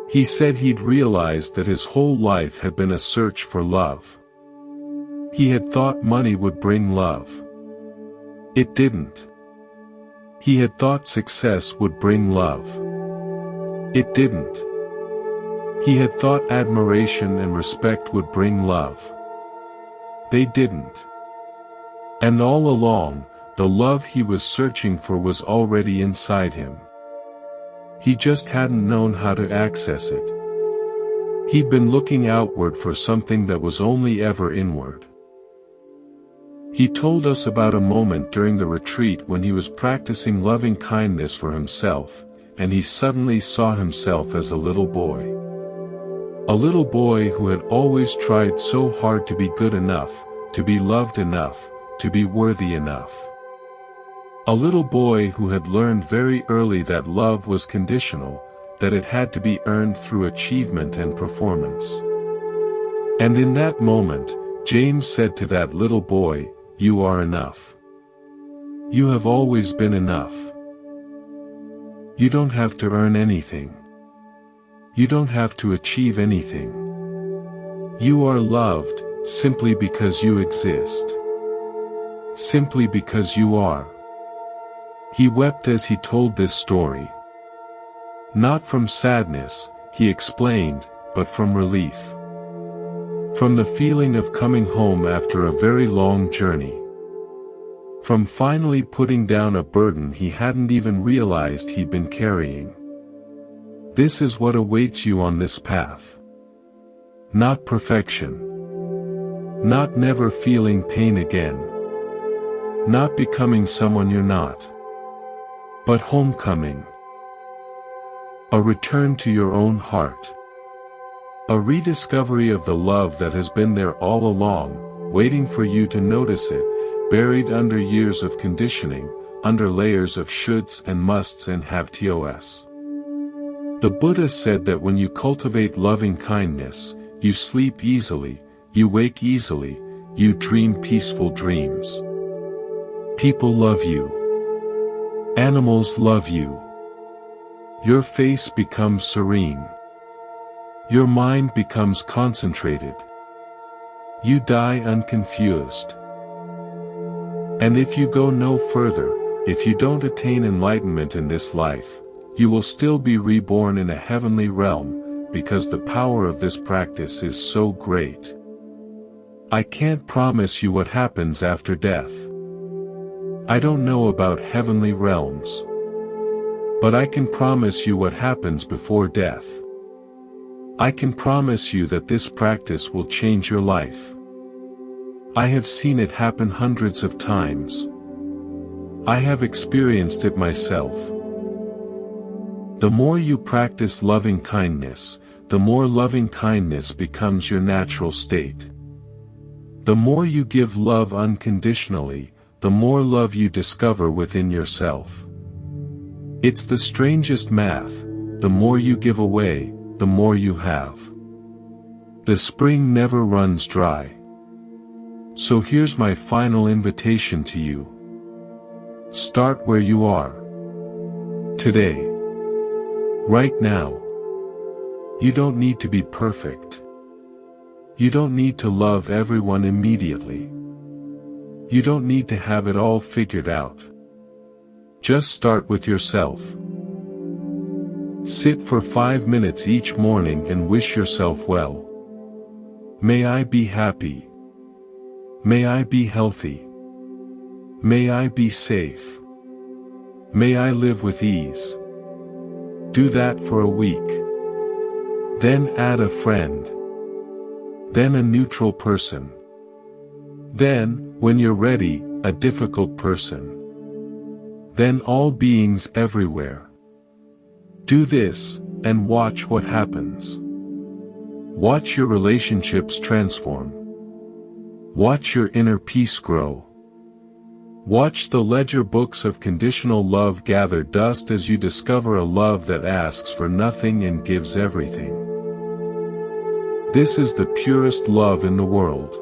He said he'd realized that his whole life had been a search for love. He had thought money would bring love. It didn't. He had thought success would bring love. It didn't. He had thought admiration and respect would bring love. They didn't. And all along, the love he was searching for was already inside him. He just hadn't known how to access it. He'd been looking outward for something that was only ever inward. He told us about a moment during the retreat when he was practicing loving kindness for himself, and he suddenly saw himself as a little boy. A little boy who had always tried so hard to be good enough, to be loved enough, to be worthy enough. A little boy who had learned very early that love was conditional, that it had to be earned through achievement and performance. And in that moment, James said to that little boy, "You are enough. You have always been enough. You don't have to earn anything. You don't have to achieve anything. You are loved, simply because you exist. Simply because you are." He wept as he told this story. Not from sadness, he explained, but from relief. From the feeling of coming home after a very long journey. From finally putting down a burden he hadn't even realized he'd been carrying. This is what awaits you on this path. Not perfection. Not never feeling pain again. Not becoming someone you're not. But homecoming. A return to your own heart. A rediscovery of the love that has been there all along, waiting for you to notice it, buried under years of conditioning, under layers of shoulds and musts and have tos. The Buddha said that when you cultivate loving kindness, you sleep easily, you wake easily, you dream peaceful dreams. People love you. Animals love you. Your face becomes serene. Your mind becomes concentrated. You die unconfused. And if you go no further, if you don't attain enlightenment in this life, you will still be reborn in a heavenly realm, because the power of this practice is so great. I can't promise you what happens after death. I don't know about heavenly realms. But I can promise you what happens before death. I can promise you that this practice will change your life. I have seen it happen hundreds of times. I have experienced it myself. The more you practice loving kindness, the more loving kindness becomes your natural state. The more you give love unconditionally, the more love you discover within yourself. It's the strangest math: the more you give away, the more you have. The spring never runs dry. So here's my final invitation to you. Start where you are. Today. Right now. You don't need to be perfect. You don't need to love everyone immediately. You don't need to have it all figured out. Just start with yourself. Sit for 5 minutes each morning and wish yourself well. May I be happy. May I be healthy. May I be safe. May I live with ease. Do that for a week. Then add a friend. Then a neutral person. Then, when you're ready, a difficult person. Then all beings everywhere. Do this, and watch what happens. Watch your relationships transform. Watch your inner peace grow. Watch the ledger books of conditional love gather dust as you discover a love that asks for nothing and gives everything. This is the purest love in the world.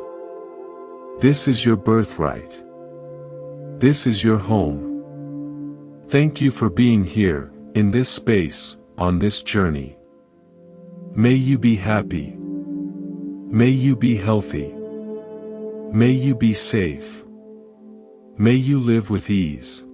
This is your birthright. This is your home. Thank you for being here, in this space, on this journey. May you be happy. May you be healthy. May you be safe. May you live with ease.